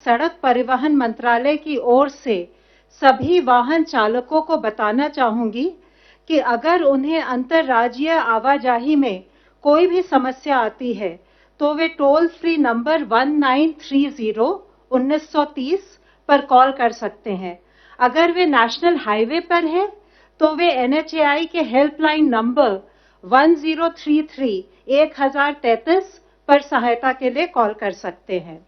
सड़क परिवहन मंत्रालय की ओर से सभी वाहन चालकों को बताना चाहूंगी कि अगर उन्हें अंतर्राज्यीय आवाजाही में कोई भी समस्या आती है तो वे टोल फ्री नंबर 1930 पर कॉल कर सकते हैं। अगर वे नेशनल हाईवे पर हैं तो वे NHAI के हेल्पलाइन नंबर 1033 पर सहायता के लिए कॉल कर सकते हैं।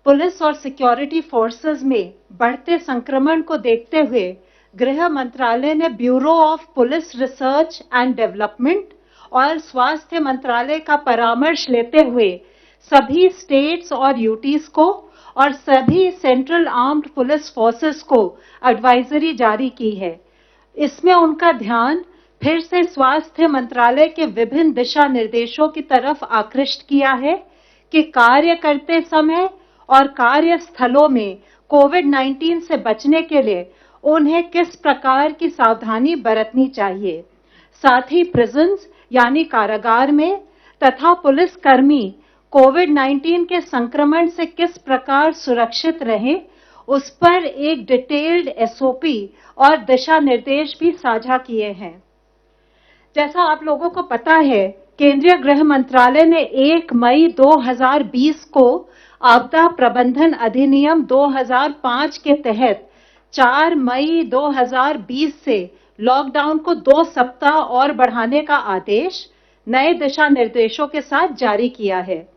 पुलिस और सिक्योरिटी फोर्सेस में बढ़ते संक्रमण को देखते हुए गृह मंत्रालय ने bureau of police research and development और स्वास्थ्य मंत्रालय का परामर्श लेते हुए सभी स्टेट्स और यूटीज को और सभी सेंट्रल आर्म्ड पुलिस फोर्सेस को एडवाइजरी जारी की है। इसमें उनका ध्यान फिर से स्वास्थ्य मंत्रालय के विभिन्न दिशा निर्देशों की तरफ आकृष्ट किया है कि कार्य करते समय और कार्यस्थलों में कोविड-19 से बचने के लिए उन्हें किस प्रकार की सावधानी बरतनी चाहिए। साथ ही प्रिजन्स यानी कारागार में तथा पुलिस कर्मी कोविड-19 के संक्रमण से किस प्रकार सुरक्षित रहें, उस पर एक डिटेल्ड SOP और दिशा निर्देश भी साझा किए हैं। जैसा आप लोगों को पता है, केंद्रीय गृह मंत्रालय ने 1 मई 2020 को आपदा प्रबंधन अधिनियम 2005 के तहत 4 मई 2020 से लॉकडाउन को 2 सप्ताह और बढ़ाने का आदेश नए दिशा निर्देशों के साथ जारी किया है।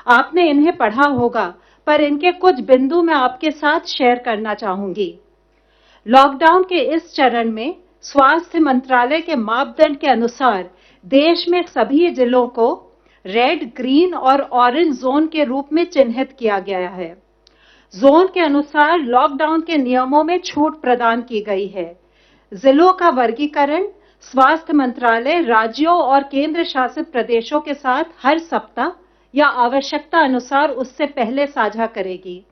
आपने इन्हें पढ़ा होगा, पर इनके कुछ बिंदु मैं आपके साथ शेयर करना चाहूंगी। लॉकडाउन के इस चरण में स्वास्थ्य मंत्रालय के मापदंड के अनुसार देश में सभी जिलों को रेड, ग्रीन और ऑरेंज जोन के रूप में चिन्हित किया गया है। जोन के अनुसार लॉकडाउन के नियमों में छूट प्रदान की गई है। जिलों का वर्गीकरण स्वास्थ्य मंत्रालय राज्यों और केंद्र शासित प्रदेशों के साथ हर सप्ताह या आवश्यकता अनुसार उससे पहले साझा करेगी।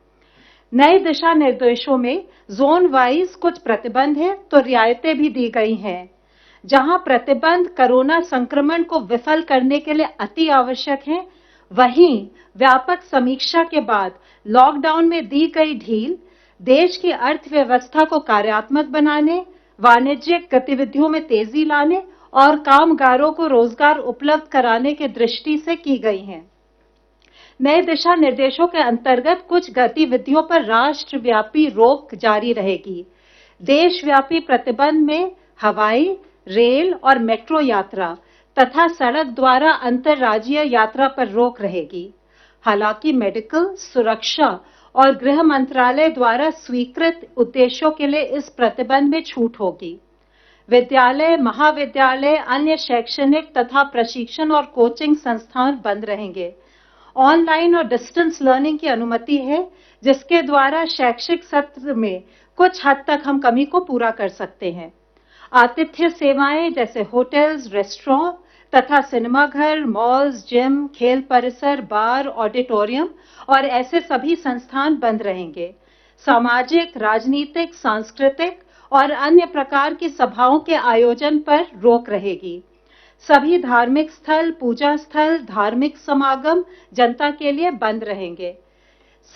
नए दिशा निर्देशों में जोन वाइज कुछ प्रतिबंध हैं तो रियायतें भी दी गई हैं। जहां प्रतिबंध कोरोना संक्रमण को विफल करने के लिए अति आवश्यक हैं, वहीं व्यापक समीक्षा के बाद लॉकडाउन में दी गई ढील देश की अर्थव्यवस्था को कार्यात्मक बनाने, वाणिज्यिक गतिविधियों में तेजी लाने और कामगारों को रोजगार उपलब्ध कराने की दृष्टि से की गई हैं। नए दिशा निर्देशों के अंतर्गत कुछ गतिविधियों पर राष्ट्रव्यापी रोक जारी रहेगी। देशव्यापी प्रतिबंध में हवाई, रेल और मेट्रो यात्रा तथा सड़क द्वारा अंतर्राज्यीय यात्रा पर रोक रहेगी। हालांकि मेडिकल, सुरक्षा और गृह मंत्रालय द्वारा स्वीकृत उद्देश्यों के लिए इस प्रतिबंध में छूट होगी। विद्यालय, महाविद्यालय, अन्य शैक्षणिक तथा प्रशिक्षण और कोचिंग संस्थान बंद रहेंगे। ऑनलाइन और डिस्टेंस लर्निंग की अनुमति है, जिसके द्वारा शैक्षिक सत्र में कुछ हद तक हम कमी को पूरा कर सकते हैं। आतिथ्य सेवाएं जैसे होटल्स, रेस्टोरेंट तथा सिनेमाघर, मॉल्स, जिम, खेल परिसर, बार, ऑडिटोरियम और ऐसे सभी संस्थान बंद रहेंगे। सामाजिक, राजनीतिक, सांस्कृतिक और अन्य प्रकार की सभाओं के आयोजन पर रोक रहेगी। सभी धार्मिक स्थल, पूजा स्थल, धार्मिक समागम जनता के लिए बंद रहेंगे।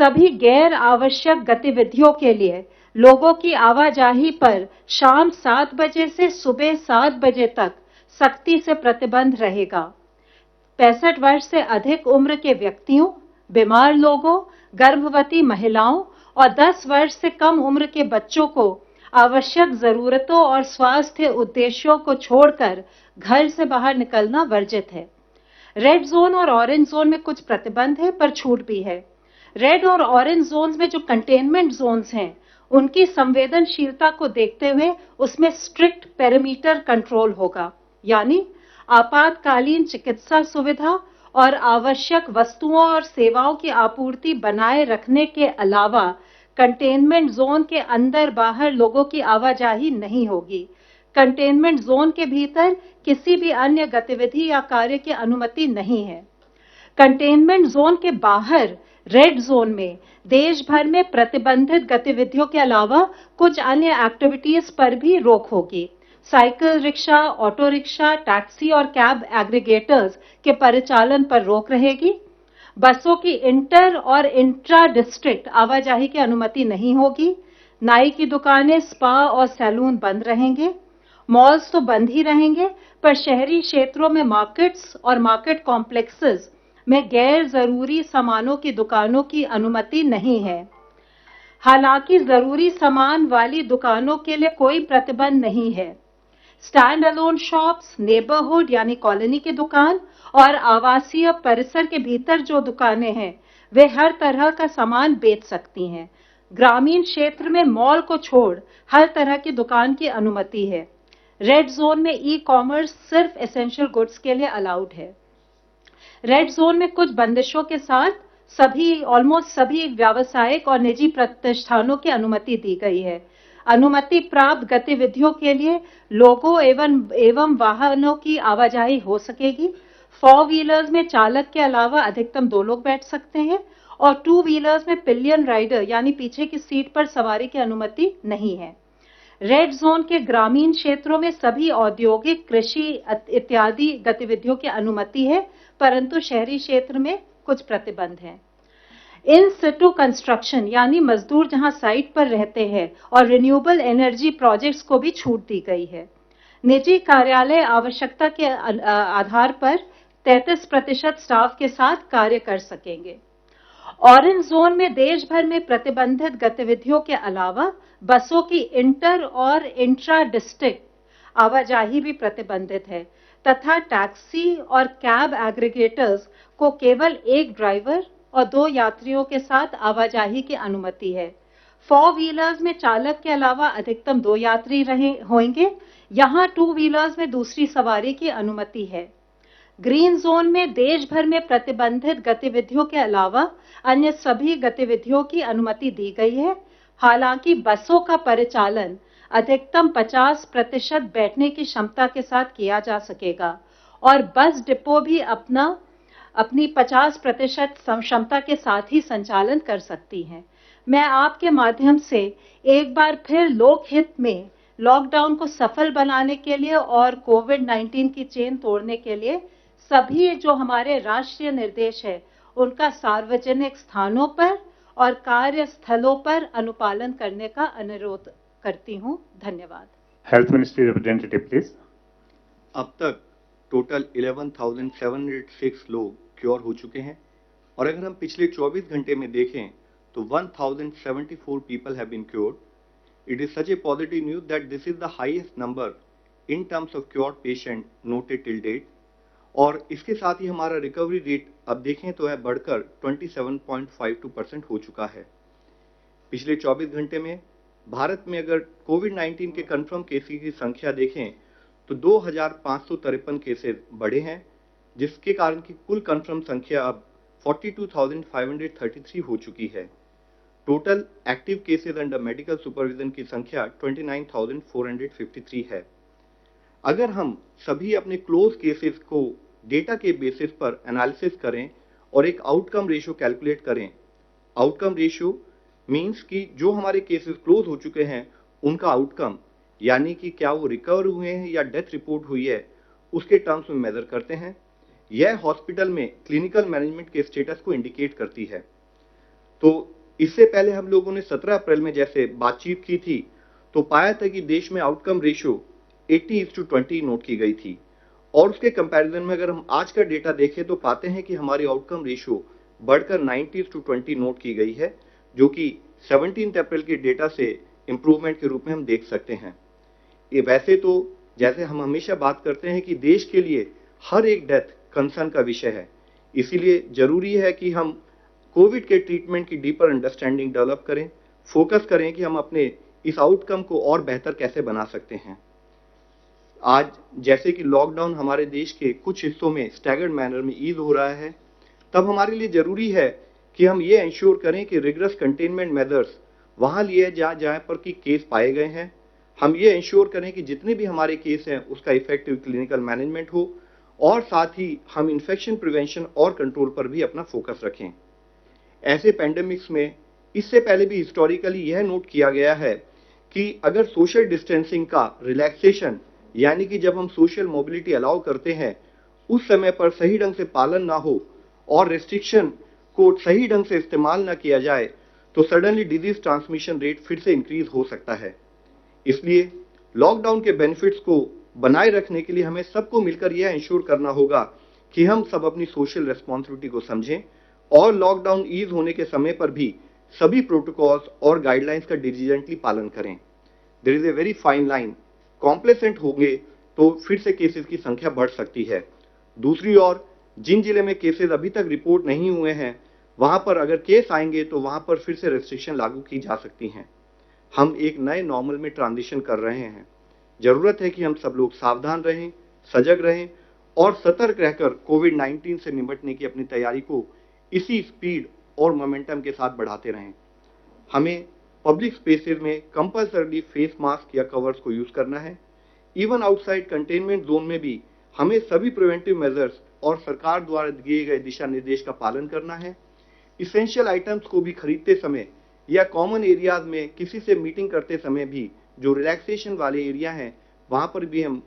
सभी गैर आवश्यक गतिविधियों के लिए लोगों की आवाजाही पर शाम 7 बजे से सुबह 7 बजे तक सख्ती से प्रतिबंध रहेगा। 65 वर्ष से अधिक उम्र के व्यक्तियों, बीमार लोगों, गर्भवती महिलाओं और 10 वर्ष से कम उम्र के बच्चों को आवश्यक जरूरतों और स्वास्थ्य उद्देश्यों को छोड़कर घर से बाहर निकलना वर्जित है। रेड जोन और ऑरेंज जोन में कुछ प्रतिबंध है, पर छूट भी है। रेड और ऑरेंज जोन्स में जो कंटेनमेंट जोन्स हैं, उनकी संवेदनशीलता को देखते हुए उसमें स्ट्रिक्ट पेरीमीटर कंट्रोल होगा, यानी आपातकालीन चिकित्सा सुविधा और आवश्यक वस्तुओं और सेवाओं की आपूर्ति बनाए रखने के अलावा कंटेनमेंट जोन के अंदर बाहर लोगों की आवाजाही नहीं होगी। कंटेनमेंट जोन के भीतर किसी भी अन्य गतिविधि या कार्य की अनुमति नहीं है। कंटेनमेंट जोन के बाहर रेड जोन में देश भर में प्रतिबंधित गतिविधियों के अलावा कुछ अन्य एक्टिविटीज पर भी रोक होगी। Cycle rickshaw, auto rickshaw, taxi और कैब एग्रीगेटर्स के परिचालन पर रोक रहेगी। बसों की इंटर और इंट्रा डिस्ट्रिक्ट आवाजाही की अनुमति नहीं होगी। नाई की दुकानें, स्पा और सैलून बंद रहेंगे। मॉल्स तो बंद ही रहेंगे, पर शहरी क्षेत्रों में मार्केट्स और मार्केट कॉम्प्लेक्सेस में गैर जरूरी सामानों की दुकानों की अनुमति नहीं है। हालांकि जरूरी सामान वाली दुकानों के लिए कोई प्रतिबंध नहीं है। स्टैंड अलोन शॉप्स, नेबरहुड यानी कॉलोनी की दुकान और आवासीय परिसर के भीतर जो दुकानें हैं, वे हर तरह का सामान बेच सकती हैं। ग्रामीण क्षेत्र में मॉल को छोड़ हर तरह की दुकान की अनुमति है। रेड जोन में ई कॉमर्स सिर्फ एसेंशियल गुड्स के लिए अलाउड है। रेड जोन में कुछ बंदिशों के साथ ऑलमोस्ट सभी व्यावसायिक और निजी प्रतिष्ठानों की अनुमति दी गई है। अनुमति प्राप्त गतिविधियों के लिए लोगों एवं वाहनों की आवाजाही हो सकेगी। 4 व्हीलर्स में चालक के अलावा अधिकतम 2 लोग बैठ सकते हैं और 2 व्हीलर्स में पिलियन राइडर यानी पीछे की सीट पर सवारी की अनुमति नहीं है। रेड जोन के ग्रामीण क्षेत्रों में सभी औद्योगिक, कृषि इत्यादि गतिविधियों की अनुमति है, परंतु शहरी क्षेत्र में कुछ प्रतिबंध हैं। इन सिटू कंस्ट्रक्शन यानी मजदूर जहां साइट पर रहते हैं और रिन्यूएबल एनर्जी प्रोजेक्ट्स को भी छूट दी गई है। निजी कार्यालय आवश्यकता के आधार पर 33% स्टाफ के साथ कार्य कर सकेंगे। ऑरेंज जोन में देश भर में प्रतिबंधित गतिविधियों के अलावा बसों की इंटर और इंट्रा डिस्ट्रिक्ट आवाजाही भी प्रतिबंधित है तथा टैक्सी और कैब एग्रीगेटर्स को केवल एक ड्राइवर और 2 यात्रियों के साथ आवाजाही की अनुमति है। 4 व्हीलर्स में चालक के अलावा अधिकतम 2 यात्री होंगे। यहां 2 व्हीलर्स में दूसरी सवारी की अनुमति है। ग्रीन जोन में देश भर में प्रतिबंधित गतिविधियों के अलावा अन्य सभी गतिविधियों की अनुमति दी गई है। हालांकि बसों का परिचालन अधिकतम 50% बैठने की क्षमता के साथ किया जा सकेगा और बस डिपो भी अपनी 50% क्षमता के साथ ही संचालन कर सकती हैं। मैं आपके माध्यम से एक बार फिर लोकहित में लॉकडाउन को सफल बनाने के लिए और कोविड-19 की चेन तोड़ने के लिए सभी जो हमारे राष्ट्रीय निर्देश है, उनका सार्वजनिक स्थानों पर और कार्यस्थलों पर अनुपालन करने का अनुरोध करती हूं। धन्यवाद। Health ministry representative please. अब तक टोटल 11,706 लोग क्योर हो चुके हैं और अगर हम पिछले 24 घंटे में देखें तो 1,074 people have been cured. It is such a positive news that this is the highest number in terms of cured patient noted till date और इसके साथ ही हमारा रिकवरी रेट अब देखें तो है बढ़कर 27.52% हो चुका है। पिछले 24 घंटे में भारत में अगर कोविड-19 के कंफर्म केसेस की संख्या देखें तो 2,553 केसेस बढ़े हैं, जिसके कारण की कुल कंफर्म संख्या अब 42,533 हो चुकी है। Total active cases under medical supervision की संख्या 29,453 है। अगर हम सभी अपने क्लोज केसेस को डेटा के बेसिस पर एनालिसिस करें और एक आउटकम रेशियो कैलकुलेट करें, आउटकम रेशियो मींस कि जो हमारे केसेस क्लोज हो चुके हैं उनका आउटकम यानी कि क्या वो रिकवर हुए हैं या डेथ रिपोर्ट हुई है, उसके टर्म्स में मेजर करते हैं। यह हॉस्पिटल में क्लिनिकल मैनेजमेंट के स्टेटस को इंडिकेट करती है। तो इससे पहले हम लोगों ने 17 अप्रैल में जैसे बातचीत की थी तो पाया था कि देश में आउटकम रेशियो 80:20 नोट की गई थी और उसके कंपैरिजन में अगर हम आज का डेटा देखें तो पाते हैं कि हमारी आउटकम रेशियो बढ़कर 90:20 नोट की गई है, जो कि 17 अप्रैल के डेटा से इंप्रूवमेंट के रूप में हम देख सकते हैं। ये वैसे तो जैसे हम हमेशा बात करते हैं कि देश के लिए हर एक डेथ कंसर्न का विषय है, इसीलिए जरूरी है कि हम कोविड के ट्रीटमेंट की डीपर अंडरस्टैंडिंग डेवलप करें, फोकस करें कि हम अपने इस आउटकम को और बेहतर कैसे बना सकते हैं। आज जैसे कि लॉकडाउन हमारे देश के कुछ हिस्सों में स्टैगर्ड मैनर में ईज हो रहा है, तब हमारे लिए जरूरी है कि हम ये इंश्योर करें कि रिगरस कंटेनमेंट मेजर्स वहां लिए जहां पर कि केस पाए गए हैं। हम ये इंश्योर करें कि जितने भी हमारे केस हैं उसका इफेक्टिव क्लिनिकल मैनेजमेंट हो और साथ ही हम इन्फेक्शन प्रिवेंशन और कंट्रोल पर भी अपना फोकस रखें। ऐसे पैंडेमिक्स में इससे पहले भी हिस्टोरिकली यह नोट किया गया है कि अगर सोशल डिस्टेंसिंग का रिलैक्सेशन यानी कि जब हम सोशल मोबिलिटी अलाउ करते हैं उस समय पर सही ढंग से पालन ना हो और रेस्ट्रिक्शन को सही ढंग से इस्तेमाल न किया जाए तो सडनली डिजीज ट्रांसमिशन रेट फिर से इंक्रीज हो सकता है। इसलिए लॉकडाउन के बेनिफिट्स को बनाए रखने के लिए हमें सबको मिलकर यह इंश्योर करना होगा कि हम सब अपनी सोशल रेस्पॉन्सिबिलिटी को समझें और लॉकडाउन ईज होने के समय पर भी सभी प्रोटोकॉल्स और गाइडलाइंस का डिलीजेंटली पालन करें। There is a very fine line, complacent होंगे तो फिर से केसेस की संख्या बढ़ सकती है। दूसरी ओर जिन जिले में केसेस अभी तक रिपोर्ट नहीं हुए हैं वहां पर अगर केस आएंगे तो वहां पर फिर से रेस्ट्रिक्शन लागू की जा सकती हैं। हम एक नए नॉर्मल में ट्रांजिशन कर रहे हैं। जरूरत है कि हम सब लोग सावधान रहें, सजग रहें और सतर्क रहकर कोविड-19 से निपटने की अपनी तैयारी को इसी स्पीड और मोमेंटम के साथ बढ़ाते रहें। हमें पब्लिक स्पेसेस में कंपल्सरी फेस मास्क या कवर्स को यूज करना है। इवन आउटसाइड कंटेनमेंट जोन में भी हमें सभी प्रिवेंटिव मेजर्स और सरकार द्वारा दिए गए दिशा निर्देश का पालन करना है। इसेंशियल आइटम्स को भी खरीदते समय या कॉमन एरियाज में किसी से मीटिंग करते समय भी जो रिलैक्सेशन वाले एरिया हैं वहां पर भी हम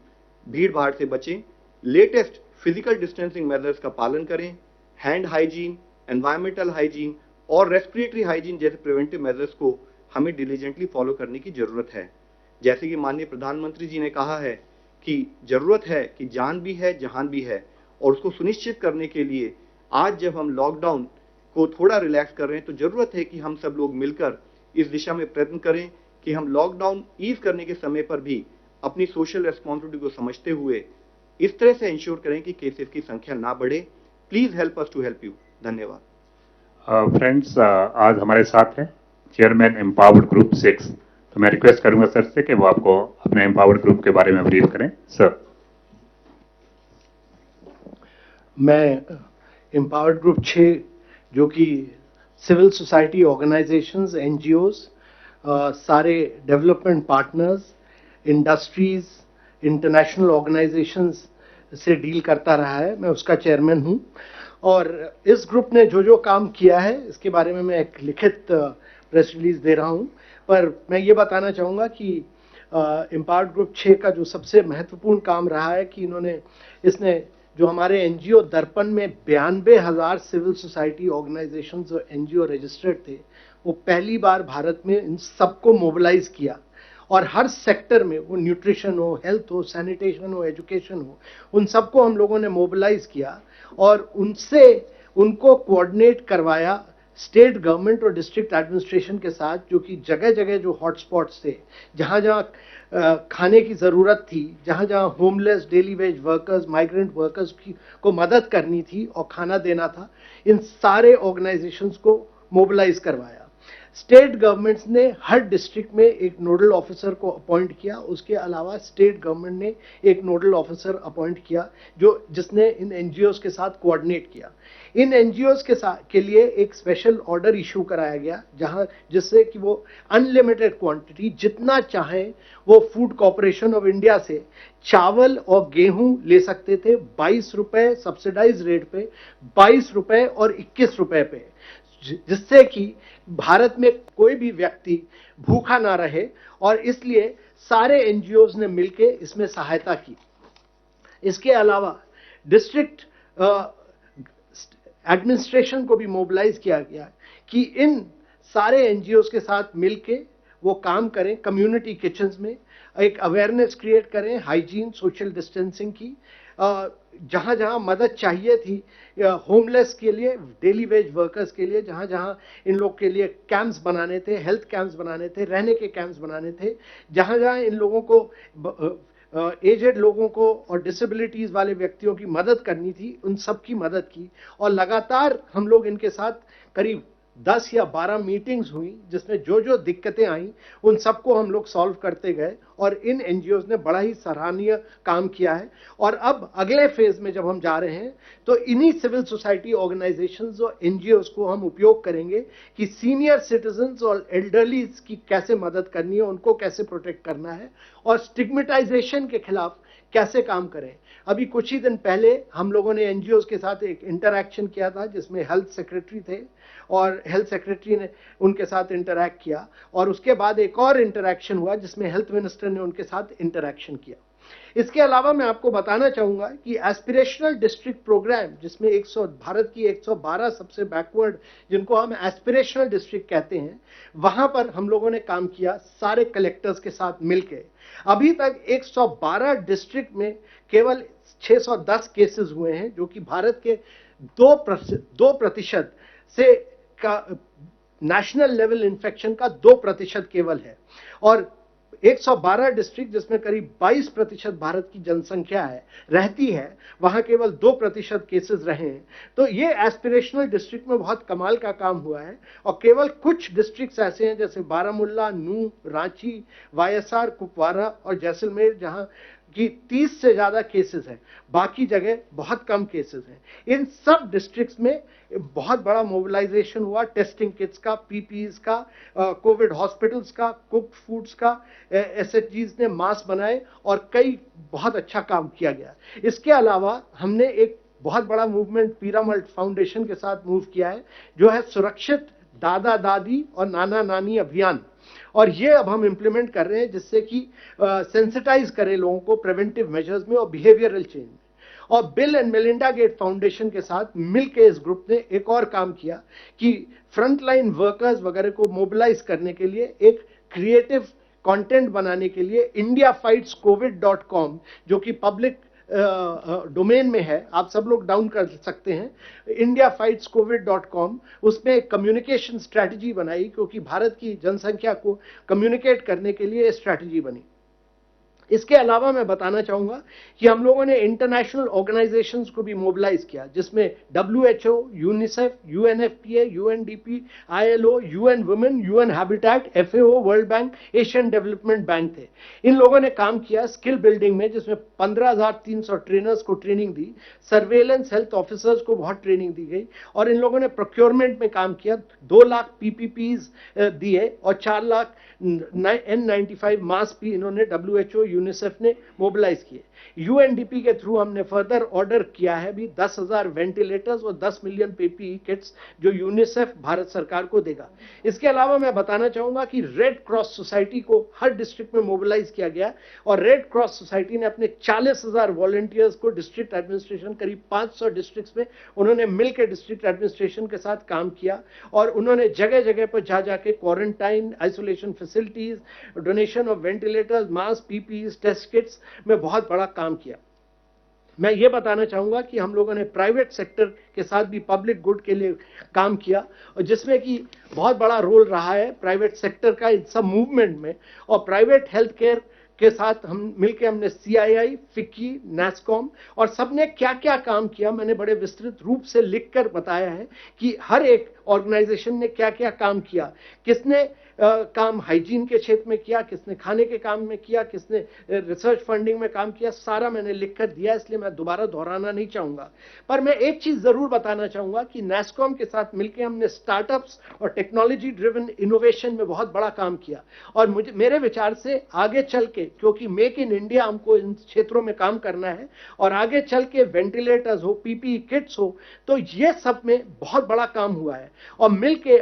भीड़ भाड़ से बचें। लेटेस्ट फिजिकल डिस्टेंसिंग मेजर्स का पालन करें। हैंड हाइजीन, एनवायरमेंटल हाइजीन और रेस्पिरेटरी हाइजीन जैसे प्रिवेंटिव मेजर्स को हमें डिलीजेंटली फॉलो करने की जरूरत है। जैसे कि माननीय प्रधानमंत्री जी ने कहा है कि जरूरत है कि जान भी है जहान भी है, और उसको सुनिश्चित करने के लिए आज जब हम लॉकडाउन को थोड़ा रिलैक्स कर रहे हैं तो जरूरत है कि हम सब लोग मिलकर इस दिशा में प्रयत्न करें कि हम लॉकडाउन ईज करने के समय पर भी अपनी सोशल रेस्पॉन्सिबिलिटी को समझते हुए इस तरह से इंश्योर करें कि केसेस की संख्या ना बढ़े। Please help us to help you. धन्यवाद। फ्रेंड्स, आज हमारे साथ हैं चेयरमैन एम्पावर्ड ग्रुप 6। तो मैं रिक्वेस्ट करूंगा सर से कि वो आपको अपने एम्पावर्ड ग्रुप के बारे में ब्रीफ करें। सर। मैं एम्पावर्ड ग्रुप 6 जो कि सिविल सोसाइटी ऑर्गेनाइजेशंस, एनजीओज, सारे development partners, industries, international organisations से डील करता रहा है, मैं उसका चेयरमैन हूं। और इस ग्रुप ने जो जो काम किया है इसके बारे में मैं एक लिखित प्रेस रिलीज दे रहा हूं। पर मैं ये बताना चाहूँगा कि एम्पावर्ड ग्रुप 6 का जो सबसे महत्वपूर्ण काम रहा है कि इसने जो हमारे एनजीओ दर्पण में 92,000 सिविल सोसाइटी ऑर्गेनाइजेशंस और एनजीओ रजिस्टर्ड थे, वो पहली बार भारत में इन सबको मोबिलाइज किया। और हर सेक्टर में, वो न्यूट्रिशन हो, हेल्थ हो, सैनिटेशन हो, एजुकेशन हो, उन सबको हम लोगों ने मोबिलाइज किया और उनको कोऑर्डिनेट करवाया स्टेट गवर्नमेंट और डिस्ट्रिक्ट एडमिनिस्ट्रेशन के साथ, जो कि जगह जगह जो हॉटस्पॉट्स थे, जहाँ जहाँ खाने की ज़रूरत थी, जहाँ जहाँ homeless, daily veg workers, migrant workers को मदद करनी थी और खाना देना था, इन सारे ऑर्गेनाइजेशंस को मोबिलाइज करवाया। स्टेट गवर्नमेंट्स ने हर डिस्ट्रिक्ट में एक नोडल ऑफिसर को अपॉइंट किया। उसके अलावा स्टेट गवर्नमेंट ने एक नोडल ऑफिसर अपॉइंट किया जिसने इन एनजीओज के साथ कोऑर्डिनेट किया। इन एनजीओज के लिए एक स्पेशल ऑर्डर इशू कराया गया, जिससे कि वो अनलिमिटेड क्वांटिटी जितना चाहें वो फूड कॉर्पोरेशन ऑफ इंडिया से चावल और गेहूं ले सकते थे 22 रुपए सब्सिडाइज रेट पे, 22 रुपए और 21 रुपए पे, जिससे कि भारत में कोई भी व्यक्ति भूखा ना रहे। और इसलिए सारे एनजीओज ने मिलकर इसमें सहायता की। इसके अलावा डिस्ट्रिक्ट एडमिनिस्ट्रेशन को भी मोबिलाइज किया गया कि इन सारे एनजीओज के साथ मिलके वो काम करें, कम्युनिटी किचन्स में एक अवेयरनेस क्रिएट करें, हाइजीन, सोशल डिस्टेंसिंग की, जहाँ जहाँ मदद चाहिए थी होमलेस के लिए, डेली वेज वर्कर्स के लिए, जहाँ जहाँ इन लोग के लिए कैंप्स बनाने थे, हेल्थ कैंप्स बनाने थे, रहने के कैंप्स बनाने थे, जहाँ जहाँ इन लोगों को एजेड लोगों को और डिसेबिलिटीज वाले व्यक्तियों की मदद करनी थी, उन सब की मदद की। और लगातार हम लोग इनके साथ करीब 10 या 12 मीटिंग्स हुई, जिसमें जो जो दिक्कतें आई उन सबको हम लोग सॉल्व करते गए और इन एनजीओज ने बड़ा ही सराहनीय काम किया है। और अब अगले फेज में जब हम जा रहे हैं तो इन्हीं सिविल सोसाइटी ऑर्गेनाइजेशंस और एनजीओज को हम उपयोग करेंगे कि सीनियर सिटीजन्स और एल्डरलीज की कैसे मदद करनी है, उनको कैसे प्रोटेक्ट करना है और स्टिग्मेटाइजेशन के खिलाफ कैसे काम करें। अभी कुछ ही दिन पहले हम लोगों ने एनजीओज के साथ एक इंटरैक्शन किया था, जिसमें हेल्थ सेक्रेटरी थे और हेल्थ सेक्रेटरी ने उनके साथ इंटरैक्ट किया, और उसके बाद एक और इंटरैक्शन हुआ जिसमें हेल्थ मिनिस्टर ने उनके साथ इंटरैक्शन किया। इसके अलावा मैं आपको बताना चाहूंगा कि एस्पिरेशनल डिस्ट्रिक्ट प्रोग्राम, जिसमें भारत की 112 सबसे बैकवर्ड, जिनको हम एस्पिरेशनल डिस्ट्रिक्ट कहते हैं, वहां पर हम लोगों ने काम किया सारे कलेक्टर्स के साथ मिलकर। अभी तक 112 डिस्ट्रिक्ट में केवल 610 केसेस हुए हैं, जो कि भारत के 2% से का नेशनल लेवल इन्फेक्शन का 2% केवल है। और 112 डिस्ट्रिक्ट, जिसमें करीब 22% भारत की जनसंख्या रहती है, वहां केवल 2% केसेस रहे हैं। तो ये एस्पिरेशनल डिस्ट्रिक्ट में बहुत कमाल का काम हुआ है। और केवल कुछ डिस्ट्रिक्ट्स ऐसे हैं जैसे बारामूला, नूह, रांची, वायएसआर, कुपवारा और जैसलमेर, जहां कि 30 से ज्यादा केसेस हैं। बाकी जगह बहुत कम केसेस हैं। इन सब डिस्ट्रिक्ट्स में बहुत बड़ा मोबिलाइजेशन हुआ, टेस्टिंग किट्स का, पीपीईज का, कोविड हॉस्पिटल्स का, कुक्ड फूड्स का, एसएचजीज ने मास्क बनाए और कई बहुत अच्छा काम किया गया। इसके अलावा हमने एक बहुत बड़ा मूवमेंट पीरामल फाउंडेशन के साथ मूव किया है, जो है सुरक्षित दादा दादी और नाना नानी अभियान। और ये अब हम इंप्लीमेंट कर रहे हैं, जिससे कि सेंसिटाइज करें लोगों को प्रिवेंटिव मेजर्स में और बिहेवियरल चेंज में। और Bill and Melinda gate foundation के साथ मिलकर इस ग्रुप ने एक और काम किया कि फ्रंटलाइन वर्कर्स वगैरह को मोबिलाइज करने के लिए एक क्रिएटिव कंटेंट बनाने के लिए indiafightscovid.com, जो कि पब्लिक डोमेन में है, आप सब लोग डाउन कर सकते हैं, indiafightscovid.com, उसमें एक कम्युनिकेशन स्ट्रैटेजी बनाई, क्योंकि भारत की जनसंख्या को कम्युनिकेट करने के लिए स्ट्रैटेजी बनी। इसके अलावा मैं बताना चाहूंगा कि हम लोगों ने इंटरनेशनल ऑर्गेनाइजेशंस को भी मोबिलाइज किया, जिसमें WHO, UNICEF, UNFPA, UNDP, ILO, UN women, UN habitat, FAO, world bank, Asian development bank थे। इन लोगों ने काम किया स्किल बिल्डिंग में, जिसमें 15,300 ट्रेनर्स को ट्रेनिंग दी, सर्वेलेंस हेल्थ ऑफिसर्स को बहुत ट्रेनिंग दी गई, और इन लोगों ने प्रोक्योरमेंट में काम किया। 2 लाख PPPs दिए और 4 लाख N95 मास्क भी इन्होंने WHO, यूनिसेफ ने मोबिलाइज किए। UNDP के थ्रू हमने फर्दर ऑर्डर किया है भी 10,000 वेंटिलेटर्स और 10 मिलियन PPE किट्स, जो यूनिसेफ भारत सरकार को देगा। इसके अलावा मैं बताना चाहूंगा कि रेड क्रॉस सोसाइटी को हर डिस्ट्रिक्ट में मोबिलाइज किया गया, और रेड क्रॉस सोसाइटी ने अपने 40,000 वॉलंटियर्स को डिस्ट्रिक्ट एडमिनिस्ट्रेशन, करीब 500 डिस्ट्रिक्ट्स में उन्होंने मिलकर डिस्ट्रिक्ट एडमिनिस्ट्रेशन के साथ काम किया, और उन्होंने जगह जगह पर जा जाके quarantine, isolation facilities, donation of ventilators, mask, PPEs, test kits में बहुत बड़ा काम किया। मैं ये बताना चाहूंगा कि हम लोगों ने प्राइवेट सेक्टर के साथ भी पब्लिक गुड के लिए काम किया, और जिसमें कि बहुत बड़ा रोल रहा है प्राइवेट सेक्टर का इस सब मूवमेंट में। और प्राइवेट हेल्थ केयर के साथ हम मिलकर हमने CII, FICCI, NASSCOM और सबने क्या क्या काम किया, मैंने बड़े विस्तृत रूप से लिखकर बताया है कि हर एक ऑर्गेनाइजेशन ने क्या क्या काम किया, किसने काम हाइजीन के क्षेत्र में किया, किसने खाने के काम में किया, किसने रिसर्च फंडिंग में काम किया, सारा मैंने लिखकर दिया, इसलिए मैं दोबारा दोहराना नहीं चाहूंगा। पर मैं एक चीज जरूर बताना चाहूंगा कि NASSCOM के साथ मिलकर हमने स्टार्टअप्स और टेक्नोलॉजी ड्रिवन इनोवेशन में बहुत बड़ा काम किया। और मेरे विचार से आगे चल के, क्योंकि मेक इन इंडिया हमको इन क्षेत्रों में काम करना है, और आगे चल के वेंटिलेटर्स हो, PPE किट्स हो, तो ये सब में बहुत बड़ा काम हुआ है। और मिलके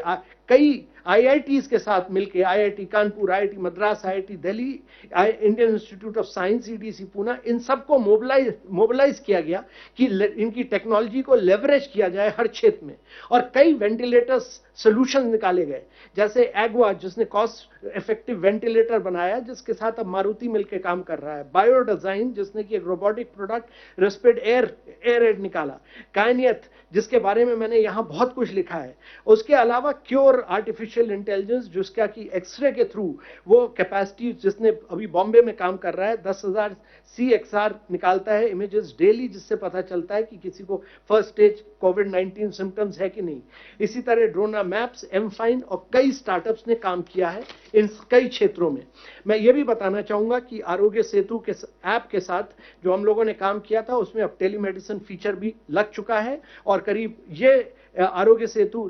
कई IITs के साथ मिलके, IIT Kanpur, IIT Madras, IIT Delhi, Indian institute of science, EDC Poona, इन सबको मोबिलाइज किया गया कि इनकी टेक्नोलॉजी को लेवरेज किया जाए हर क्षेत्र में। और कई वेंटिलेटर्स सोल्यूशन निकाले गए, जैसे एग्वा, जिसने कॉस्ट इफेक्टिव वेंटिलेटर बनाया, जिसके साथ अब मारुति मिलकर काम कर रहा है। बायोडिजाइन, जिसने कि एक रोबोटिक प्रोडक्ट रेस्पिड एयर निकाला। कायनियत, जिसके बारे में मैंने यहाँ बहुत कुछ लिखा है। उसके अलावा क्योर आर्टिफिशियल इंटेलिजेंस, जिसका कि एक्सरे के थ्रू वो कैपेसिटी, जिसने अभी बॉम्बे में काम कर रहा है, 10,000 CXR निकालता है इमेजेस डेली, जिससे पता चलता है कि किसी को फर्स्ट स्टेज कोविड-19 सिम्टम्स है कि नहीं। इसी तरह ड्रोना मैप्स, एमफाइन और कई स्टार्टअप्स ने काम किया है इन कई क्षेत्रों में। मैं ये भी बताना चाहूंगा कि आरोग्य सेतु के ऐप के साथ जो हम लोगों ने काम किया था, उसमें अब टेलीमेडिसिन फीचर भी लग चुका है, और करीब ये आरोग्य सेतु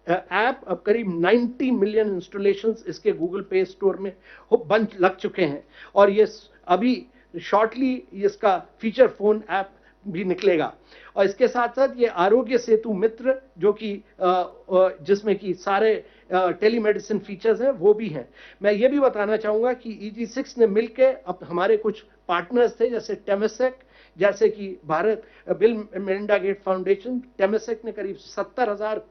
ऐप अब करीब 90 मिलियन इंस्टॉलेशंस इसके गूगल पे स्टोर में बन लग चुके हैं, और ये अभी शॉर्टली इसका फीचर फोन ऐप भी निकलेगा। और इसके साथ साथ ये आरोग्य सेतु मित्र, जो कि जिसमें कि सारे टेलीमेडिसिन फीचर्स हैं, वो भी हैं। मैं ये भी बताना चाहूंगा कि EG6 ने मिलकर अब हमारे कुछ पार्टनर्स थे, जैसे टेमेसेक, जैसे कि Bharat Bill Melinda gate foundation. Temasek ने करीब 70,000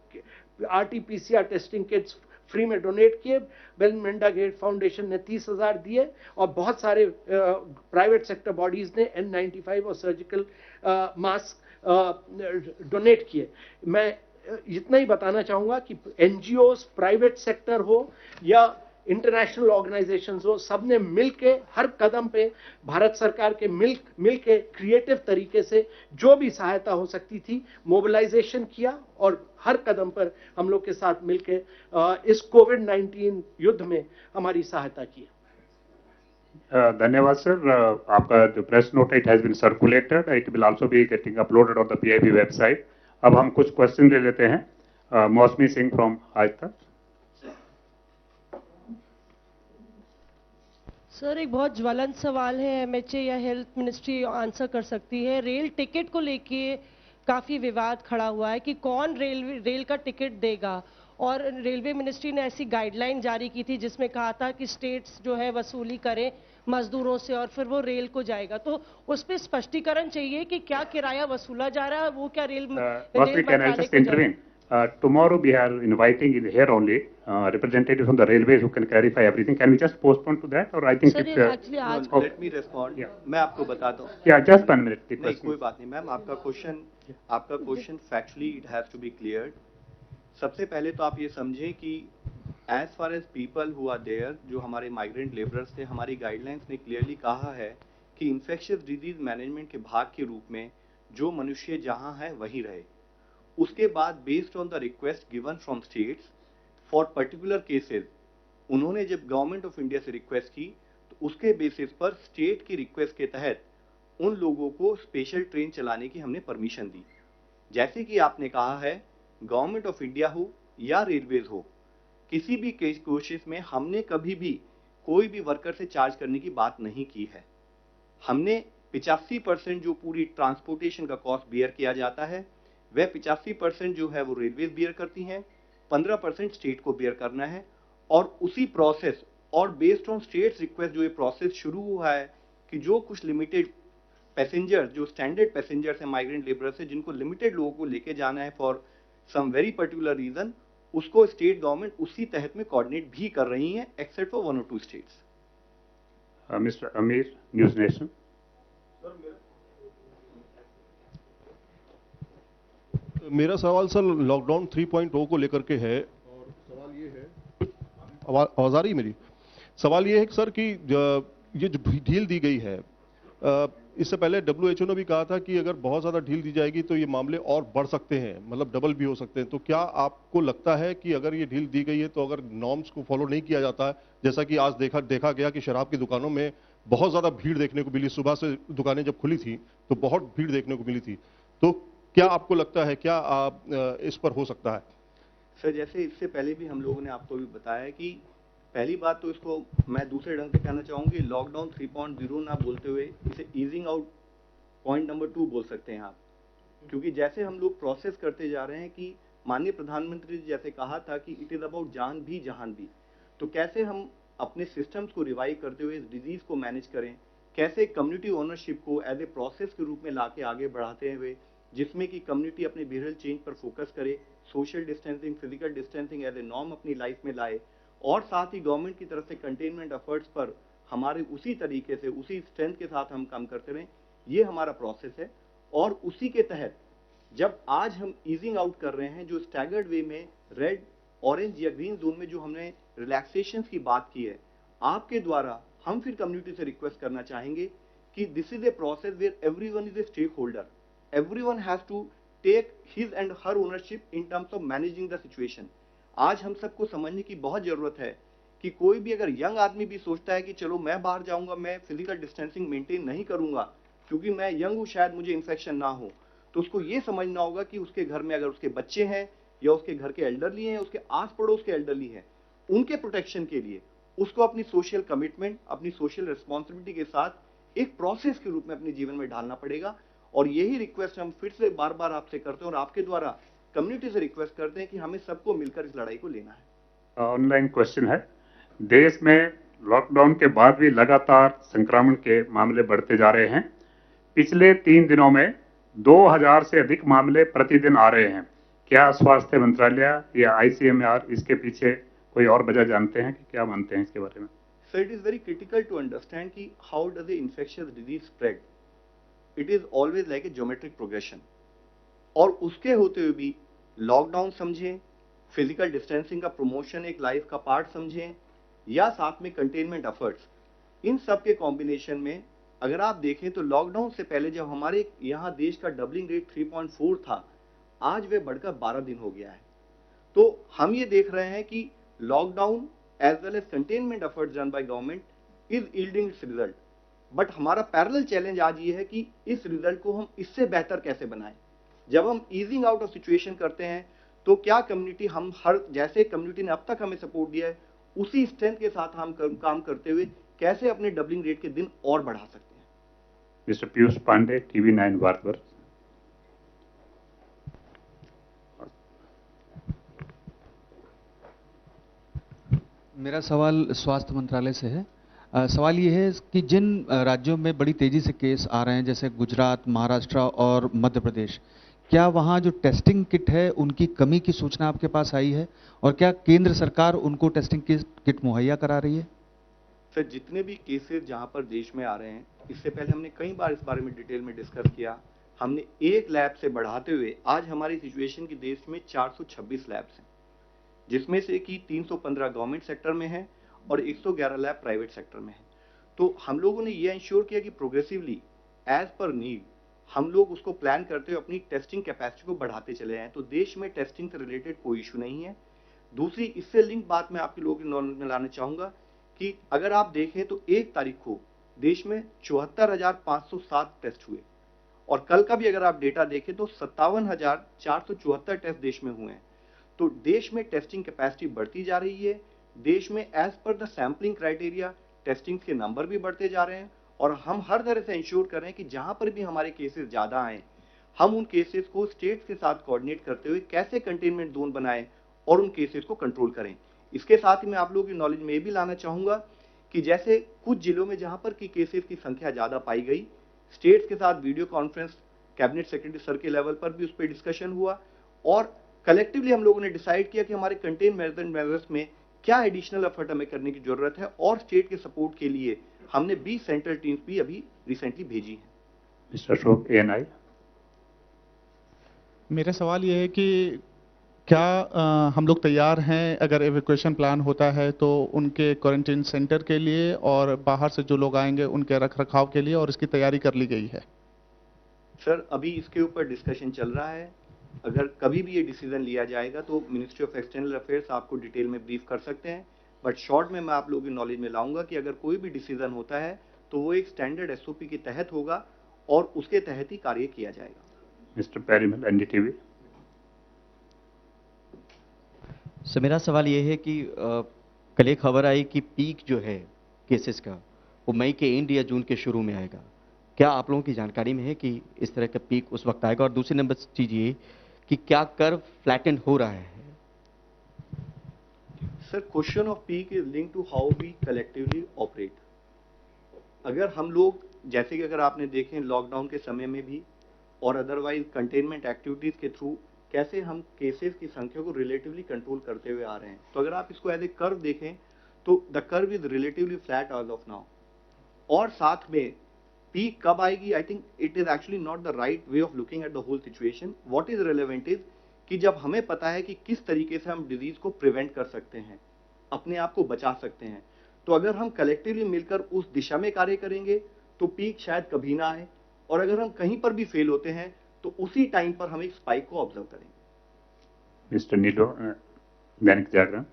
RT-PCR टेस्टिंग किट्स फ्री में डोनेट किए, बिल मेलिंडा गेट फाउंडेशन ने 30,000 दिए, और बहुत सारे प्राइवेट सेक्टर बॉडीज ने N95 और सर्जिकल मास्क डोनेट किए। मैं इतना ही बताना चाहूंगा कि NGOs, प्राइवेट सेक्टर हो या इंटरनेशनल ऑर्गेनाइजेशंस हो, सबने मिलके हर कदम पे भारत सरकार के मिलके क्रिएटिव तरीके से जो भी सहायता हो सकती थी मोबिलाइजेशन किया, और हर कदम पर हम लोग के साथ मिलके इस कोविड-19 युद्ध में हमारी सहायता की। धन्यवाद सर। आपका जो press note it has been circulated, it will also be getting uploaded on the PIB website. अब हम कुछ क्वेश्चन ले लेते हैं। मौसमी सिंह फ्रॉम आज तक। सर, एक बहुत ज्वलंत सवाल है, MHA या हेल्थ मिनिस्ट्री आंसर कर सकती है। रेल टिकट को लेके काफ़ी विवाद खड़ा हुआ है कि कौन रेल का टिकट देगा, और रेलवे मिनिस्ट्री ने ऐसी गाइडलाइन जारी की थी जिसमें कहा था कि स्टेट्स जो है वसूली करें मजदूरों से और फिर वो रेल को जाएगा। तो उस पर स्पष्टीकरण चाहिए कि क्या किराया वसूला जा रहा है, वो क्या रेल मंत्रालय को जाएगा? Tomorrow we are inviting in here only representatives from the railways who can clarify everything. Can we just postpone to that, or I think Sir, it's actually आज लेट मी रिस्पॉन्ड। मैं आपको बताता हूँ। yeah, just 1 minute. नहीं, कोई बात नहीं ma'am, आपका question factually it has to be cleared. सबसे पहले तो आप ये समझें कि as far as people who are there, जो हमारे माइग्रेंट लेबरर्स थे, हमारी गाइडलाइंस ने क्लियरली कहा है कि इंफेक्शियस डिजीज मैनेजमेंट के भाग के रूप में जो मनुष्य जहां है वहीं रहे। उसके बाद based on the request given from states for particular cases, उन्होंने जब गवर्नमेंट ऑफ इंडिया से रिक्वेस्ट की तो उसके बेसिस पर स्टेट की रिक्वेस्ट के तहत उन लोगों को स्पेशल ट्रेन चलाने की हमने परमिशन दी। जैसे कि आपने कहा है, गवर्नमेंट ऑफ इंडिया हो या रेलवेज हो, किसी भी कोशिश में हमने कभी भी कोई भी वर्कर से चार्ज करने की बात नहीं की है। हमने 85% जो पूरी ट्रांसपोर्टेशन का कॉस्ट बियर किया जाता है, वह 85% जो है वो रेलवेज बियर करती हैं, 15% स्टेट को बियर करना है। और उसी प्रोसेस और बेस्ड ऑन स्टेट्स रिक्वेस्ट जो ये प्रोसेस शुरू हुआ है कि जो कुछ लिमिटेड पैसेंजर, जो स्टैंडर्ड पैसेंजर्स हैं माइग्रेंट लेबरर्स से, जिनको लिमिटेड लोगों को लेके जाना है for some very particular reason, उसको स्टेट गवर्नमेंट उसी तहत में कोऑर्डिनेट भी कर रही है, except for 1 or 2 states. Mister Amir, News Nation. मेरा सवाल सर लॉकडाउन 3.0 को लेकर के है, और सवाल ये है, आवाज आ रही मेरी? सवाल ये है कि सर कि ये जो ढील दी गई है, इससे पहले WHO ने भी कहा था कि अगर बहुत ज्यादा ढील दी जाएगी तो ये मामले और बढ़ सकते हैं, मतलब डबल भी हो सकते हैं। तो क्या आपको लगता है कि अगर ये ढील दी गई है तो अगर नॉर्म्स को फॉलो नहीं किया जाता है, जैसा कि आज देखा गया कि शराब की दुकानों में बहुत ज्यादा भीड़ देखने को मिली, सुबह से दुकानें जब खुली थी तो बहुत भीड़ देखने को मिली थी, तो क्या आपको लगता है क्या इस पर हो सकता है? सर, जैसे इससे पहले भी हम लोगों ने आपको भी बताया कि पहली बात तो इसको मैं दूसरे ढंग से कहना चाहूंगी, लॉकडाउन 3.0 ना बोलते हुए इसे ईजिंग आउट पॉइंट नंबर 2 बोल सकते हैं आप। क्योंकि जैसे हम लोग प्रोसेस करते जा रहे हैं कि माननीय प्रधानमंत्री जी जैसे कहा था कि इट इज अबाउट जान भी जहान भी, तो कैसे हम अपने सिस्टम्स को रिवाइव करते हुए इस डिजीज को मैनेज करें, कैसे कम्युनिटी ओनरशिप को एज ए प्रोसेस के रूप में लाके आगे बढ़ाते हुए, जिसमें कि कम्युनिटी अपने बिहेवियरल चेंज पर फोकस करे, social distancing, physical distancing as a norm अपनी लाइफ में लाए, और साथ ही गवर्नमेंट की तरफ से कंटेनमेंट एफर्ट्स पर हमारे उसी तरीके से उसी स्ट्रेंथ के साथ हम काम करते रहें। ये हमारा प्रोसेस है, और उसी के तहत जब आज हम ईजिंग आउट कर रहे हैं, जो स्टैगर्ड वे में रेड, ऑरेंज या ग्रीन जोन में जो हमने रिलैक्सेशन की बात की है, आपके द्वारा हम फिर कम्युनिटी से रिक्वेस्ट करना चाहेंगे कि this is a process where everyone is a stakeholder, everyone has to take his and her ownership in terms of managing the situation। आज हम सबको समझने की बहुत जरूरत है कि कोई भी अगर यंग आदमी भी सोचता है कि चलो मैं बाहर जाऊंगा, मैं फिजिकल डिस्टेंसिंग मेंटेन नहीं करूंगा क्योंकि मैं यंग हूं, शायद मुझे इन्फेक्शन ना हो, तो उसको ये समझना होगा कि उसके घर में अगर उसके बच्चे हैं या उसके घर के एल्डरली हैं, उसके आस पड़ोस के एल्डरली हैं, उनके प्रोटेक्शन के लिए उसको अपनी सोशल कमिटमेंट, अपनी सोशल रिस्पॉन्सिबिलिटी के साथ एक प्रोसेस के रूप में अपने जीवन में ढालना पड़ेगा। और यही रिक्वेस्ट हम फिर से बार बार आपसे करते हैं और आपके द्वारा कम्युनिटी से रिक्वेस्ट करते हैं कि हमें सबको मिलकर इस लड़ाई को लेना है। ऑनलाइन क्वेश्चन है, देश में लॉकडाउन के बाद भी लगातार संक्रमण के मामले बढ़ते जा रहे हैं। पिछले 3 दिनों में 2000 से अधिक मामले प्रतिदिन आ रहे हैं। क्या स्वास्थ्य मंत्रालय या आईसीएमआर इसके पीछे कोई और वजह जानते हैं कि क्या मानते हैं इसके बारे में? So it is very critical to understand कि how does the infectious disease spread? It is always like a geometric progression. और उसके होते हुए भी लॉकडाउन समझें, फिजिकल डिस्टेंसिंग का प्रमोशन एक लाइफ का पार्ट समझें, या साथ में कंटेनमेंट एफर्ट्स, इन सब के कॉम्बिनेशन में अगर आप देखें तो लॉकडाउन से पहले जब हमारे यहाँ देश का डबलिंग रेट 3.4 था, आज वह बढ़कर 12 दिन हो गया है। तो हम ये देख रहे हैं कि lockdown as well as containment efforts done by government is yielding its result. But हमारा पैरेलल चैलेंज आज ये है कि इस रिजल्ट को हम इससे बेहतर कैसे बनाएं। जब हम ईजिंग आउट ऑफ सिचुएशन करते हैं तो क्या कम्युनिटी, हम हर जैसे कम्युनिटी ने अब तक हमें सपोर्ट दिया है उसी स्ट्रेंथ के साथ हम काम करते हुए कैसे अपने डबलिंग रेट के दिन और बढ़ा सकते हैं। Mister Piyush Pandey, TV9 Bharatvarsh. मेरा सवाल स्वास्थ्य मंत्रालय से है। सवाल ये है कि जिन राज्यों में बड़ी तेजी से केस आ रहे हैं जैसे गुजरात, महाराष्ट्र और मध्य प्रदेश, क्या वहाँ जो टेस्टिंग किट है उनकी कमी की सूचना आपके पास आई है और क्या केंद्र सरकार उनको टेस्टिंग किट मुहैया करा रही है? सर, जितने भी केसेस जहाँ पर देश में आ रहे हैं, इससे पहले हमने कई बार इस बारे में डिटेल में डिस्कस किया। हमने एक लैब से बढ़ाते हुए आज हमारी सिचुएशन की देश में 426 लैब्स हैं, जिसमें से कि 315 गवर्नमेंट सेक्टर में है और 111 लैब प्राइवेट सेक्टर में है। तो हम लोगों ने ये इंश्योर किया कि प्रोग्रेसिवली एज पर नीड हम लोग उसको प्लान करते हुए अपनी टेस्टिंग कैपेसिटी को बढ़ाते चले हैं। तो देश में टेस्टिंग से रिलेटेड कोई इशू नहीं है। दूसरी इससे लिंक बात मैं आपके लोगों के नॉलेज में लाना चाहूंगा कि अगर आप देखें तो 1 तारीख को देश में 74,507 टेस्ट हुए और कल का भी अगर आप डेटा देखें तो 57,474 टेस्ट देश में हुए हैं। तो देश में टेस्टिंग कैपेसिटी बढ़ती जा रही है। देश में as per the sampling criteria testing के नंबर भी बढ़ते जा रहे हैं और हम हर तरह से इंश्योर कर रहे हैं कि जहां पर भी हमारे केसेस ज्यादा आए, हम उन केसेस को स्टेट्स के साथ कोऑर्डिनेट करते हुए कैसे कंटेनमेंट जोन बनाएं और उन केसेस को कंट्रोल करें। इसके साथ ही मैं आप लोगों की नॉलेज में ये भी लाना चाहूंगा कि जैसे कुछ जिलों में जहां पर की केसेस की संख्या ज्यादा पाई गई, स्टेट्स के साथ video conference cabinet secretary sir के लेवल पर भी उस पर डिस्कशन हुआ और कलेक्टिवली हम लोगों ने डिसाइड किया कि हमारे कंटेनमेंट मेजर्स में क्या एडिशनल एफर्ट हमें करने की जरूरत है और स्टेट के सपोर्ट के लिए हमने 20 सेंट्रल टीम्स भी अभी रिसेंटली भेजी हैं। Mister Ashok, ANI। मेरा सवाल ये है कि क्या हम लोग तैयार हैं अगर एवैक्यूएशन प्लान होता है तो उनके क्वारंटीन सेंटर के लिए और बाहर से जो लोग आएंगे उनके रख रखाव के लिए, और इसकी तैयारी कर ली गई है? सर, अभी इसके ऊपर डिस्कशन चल रहा है। अगर कभी भी ये डिसीजन लिया जाएगा तो मिनिस्ट्री ऑफ एक्सटर्नल अफेयर्स आपको डिटेल में ब्रीफ कर सकते हैं। बट शॉर्ट में मैं आप लोगों की नॉलेज में लाऊंगा कि अगर कोई भी डिसीजन होता है तो वो एक स्टैंडर्ड SOP के तहत होगा और उसके तहत ही कार्य किया जाएगा। Mister पेरीमल, NDTV। सर, मेरा सवाल ये है कि कल एक खबर आई कि पीक जो है केसेस का वो मई के एंड या जून के शुरू में आएगा। क्या आप लोगों की जानकारी में है कि इस तरह का पीक उस वक्त आएगा? और दूसरी नंबर चीज ये कि क्या कर्व फ्लैटन हो रहा है? Sir, question of peak is link to how we collectively operate. अगर हम लोग जैसे कि अगर आपने देखें लॉकडाउन के समय में भी और अदरवाइज कंटेनमेंट एक्टिविटीज के थ्रू कैसे हम केसेस की संख्या को रिलेटिवली कंट्रोल करते हुए आ रहे हैं, तो अगर आप इसको एज ए कर्व देखें तो the curve is relatively flat as of now. और साथ में पीक कब आएगी, I think it is actually not the right way of looking at the whole situation. What is relevant is कि जब हमें पता है कि किस तरीके से हम डिजीज को प्रिवेंट कर सकते हैं, अपने आप को बचा सकते हैं, तो अगर हम कलेक्टिवली मिलकर उस दिशा में कार्य करेंगे तो पीक शायद कभी ना आए। और अगर हम कहीं पर भी फेल होते हैं तो उसी टाइम पर हम एक स्पाइक को ऑब्जर्व करेंगे। मिस्टर नीलो, दैनिक जागरण। आप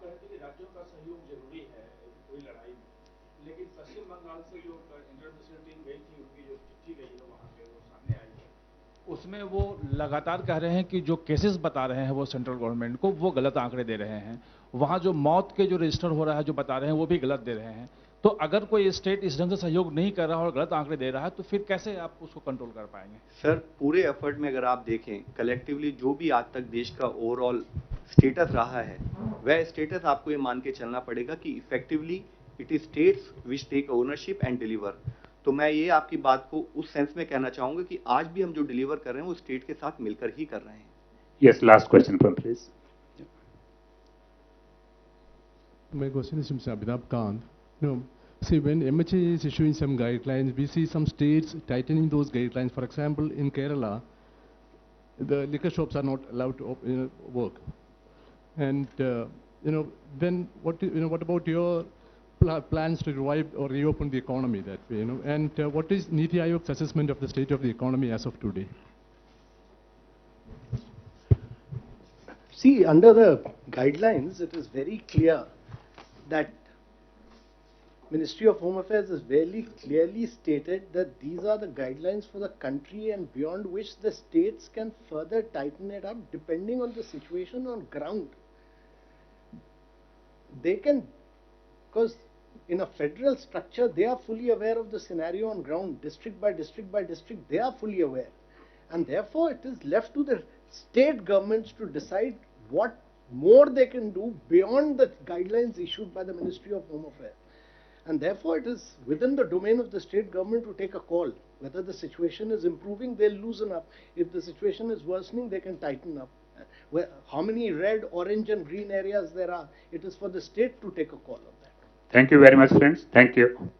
कहते हैं कि राज्यों का सहयोग जरूरी है कोई लड़ाई में, लेकिन पश्चिम बंगाल से जो इंटरनेशनल टीम गई थी उनकी जो चिट्ठी गई है वहाँ पे वो सामने आई है, उसमें वो लगातार कह रहे हैं कि जो केसेस बता रहे हैं वो सेंट्रल गवर्नमेंट को वो गलत आंकड़े दे रहे हैं। वहाँ जो मौत के जो रजिस्टर हो रहा है जो बता रहे हैं वो भी गलत दे रहे हैं। तो अगर कोई स्टेट इस ढंग से सहयोग नहीं कर रहा और गलत आंकड़े दे रहा है तो फिर कैसे आप उसको कंट्रोल कर पाएंगे? सर, पूरे एफर्ट में अगर आप देखें कलेक्टिवली जो भी आज तक देश का ओवरऑल स्टेटस रहा है वह स्टेटस आपको ये मान के चलना पड़ेगा कि effectively it is states which take ownership and deliver. तो मैं ये आपकी बात को उस सेंस में कहना चाहूंगा कि आज भी हम जो डिलीवर कर रहे हैं वो स्टेट के साथ मिलकर ही कर रहे हैं। Yes, last question from please. My question is to Mr. Abhinav Kant. No, see, when MHA is issuing some guidelines, we see some states tightening those guidelines. For example, in Kerala, the liquor shops are not allowed to work. And then what about your plans to revive or reopen the economy that way? And what is Niti Aayog's assessment of the state of the economy as of today? See, under the guidelines, it is very clear that Ministry of Home Affairs has very clearly stated that these are the guidelines for the country and beyond which the states can further tighten it up depending on the situation on ground. They can, because in a federal structure, they are fully aware of the scenario on ground, district by district by district, they are fully aware. And therefore, it is left to the state governments to decide what more they can do beyond the guidelines issued by the Ministry of Home Affairs. And therefore, it is within the domain of the state government to take a call. Whether the situation is improving, they'll loosen up. If the situation is worsening, they can tighten up. How many red, orange and green areas there are, it is for the state to take a call on that. Thank you very much, friends. Thank you.